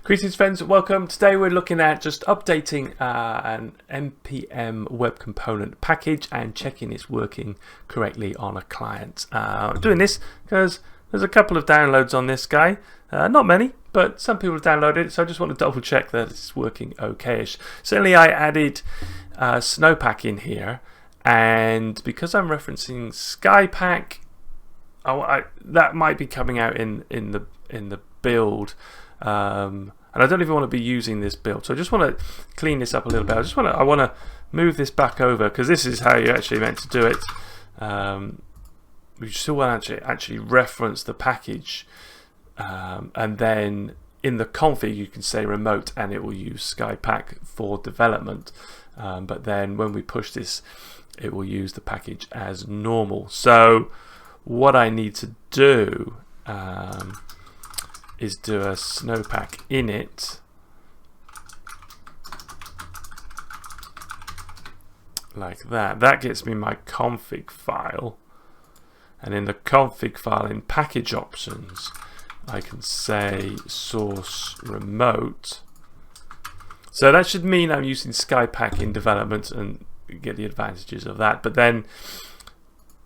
Greetings friends, welcome. Today we're looking at just updating an NPM web component package and checking it's working correctly on a client. I'm doing this because there's a couple of downloads on this guy, not many, but some people have downloaded it, so I just want to double check that it's working okay-ish. Certainly I added snowpack in here, and because I'm referencing skypack, that might be coming out in the build. And I don't even want to be using this build, so I just want to clean this up a little bit. I want to move this back over because this is how you actually meant to do it. We still want to actually reference the package, and then in the config you can say remote, and it will use skypack for development. But then when we push this, it will use the package as normal. So what I need to do is do a snowpack init like that. That gets me my config file, and in the config file in package options I can say source remote. So that should mean I'm using skypack in development and get the advantages of that. But then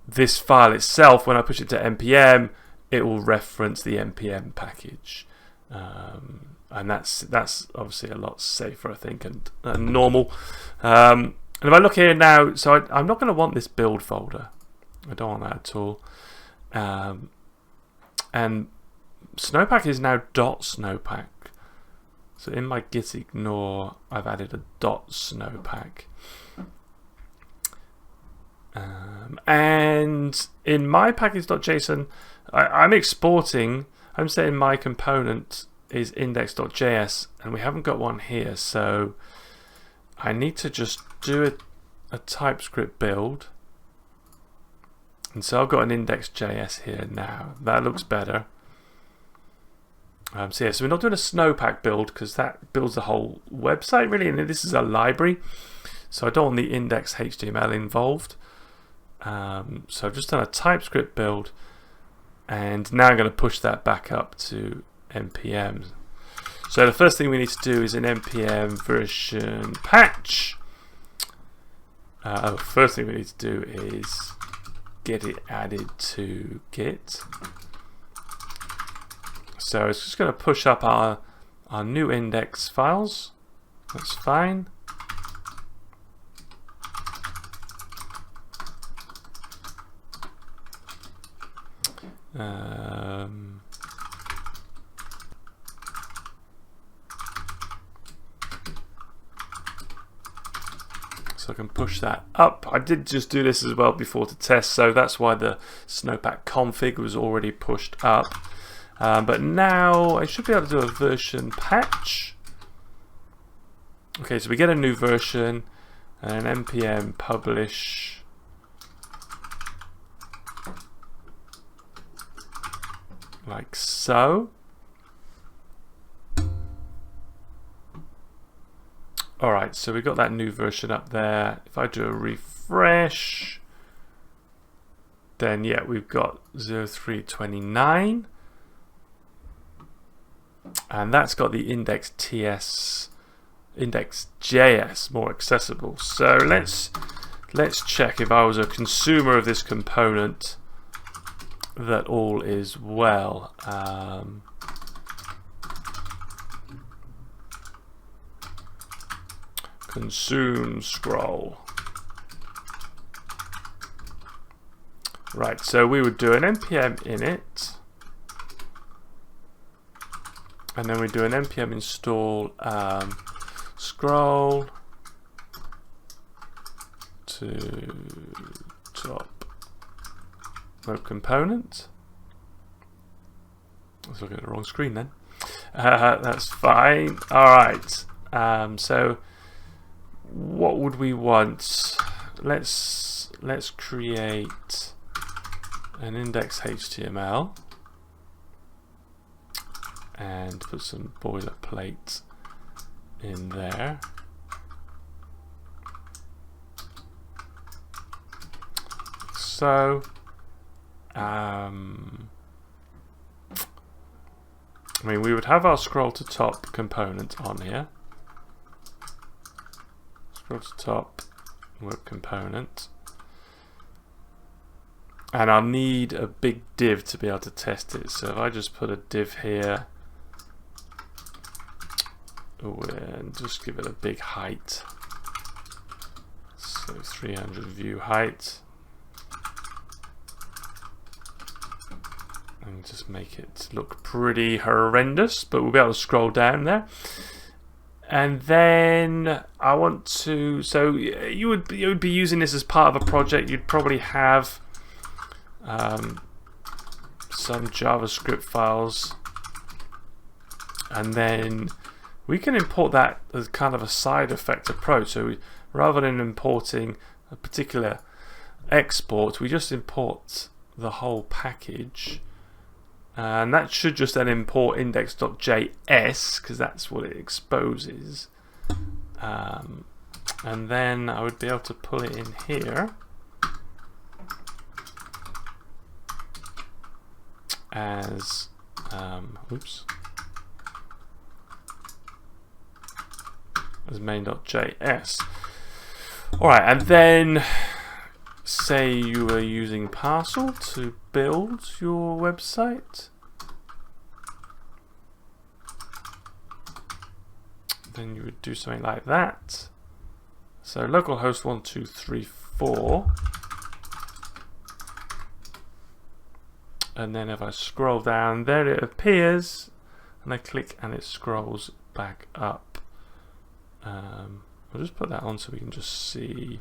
this file itself, when I push it to NPM, it will reference the NPM package, and that's obviously a lot safer, I think, and normal. And if I look here now, so I'm not going to want this build folder. I don't want that at all. And snowpack is now .snowpack. So in my git ignore, I've added a .snowpack. And in my package.json, I'm exporting. I'm saying my component is index.js, and we haven't got one here, so I need to just do a TypeScript build. And so I've got an index.js here now. That looks better. So we're not doing a snowpack build because that builds the whole website really, and this is a library, so I don't want the index HTML involved. So I've just done a TypeScript build, and now I'm going to push that back up to NPM. So the first thing we need to do is an NPM version patch. First thing we need to do is get it added to Git. So it's just going to push up our new index files. That's fine. So I can push that up. I did just do this as well before to test, so that's why the snowpack config was already pushed up. But now I should be able to do a version patch. Okay, so we get a new version and an npm publish. Like so. Alright, so we got that new version up there. If I do a refresh, then yeah, we've got 0329. And that's got the index.js more accessible. So let's check if I was a consumer of this component that all is well. Consume scroll. Right, so we would do an npm init, and then we do an npm install scroll to top web component. I was looking at the wrong screen then. That's fine. Alright, so what would we want? Let's create an index HTML and put some boilerplate in there. So I mean, we would have our scroll to top component on here. Scroll to top web component. And I'll need a big div to be able to test it. So if I just put a div here, and just give it a big height. So 300 view height. And just make it look pretty horrendous, but we'll be able to scroll down there. And then I want to, so you would be using this as part of a project. You'd probably have some JavaScript files, and then we can import that as kind of a side effect approach. So rather than importing a particular export, we just import the whole package. And that should just then import index.js, because that's what it exposes. And then I would be able to pull it in here as as main.js. Alright, and then say you were using Parcel to build your website. Then you would do something like that. So localhost 1234. And then if I scroll down, there it appears, and I click and it scrolls back up. I'll just put that on so we can just see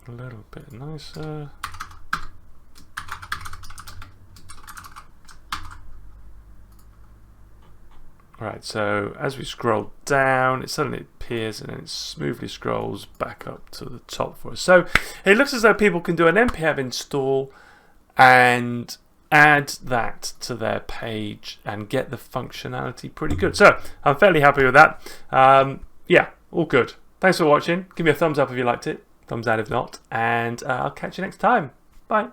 a little bit nicer. Right, so as we scroll down, it suddenly appears and then it smoothly scrolls back up to the top for us. So it looks as though people can do an NPM install and add that to their page and get the functionality pretty good. So I'm fairly happy with that. Yeah, all good. Thanks for watching. Give me a thumbs up if you liked it, thumbs down if not, and I'll catch you next time. Bye.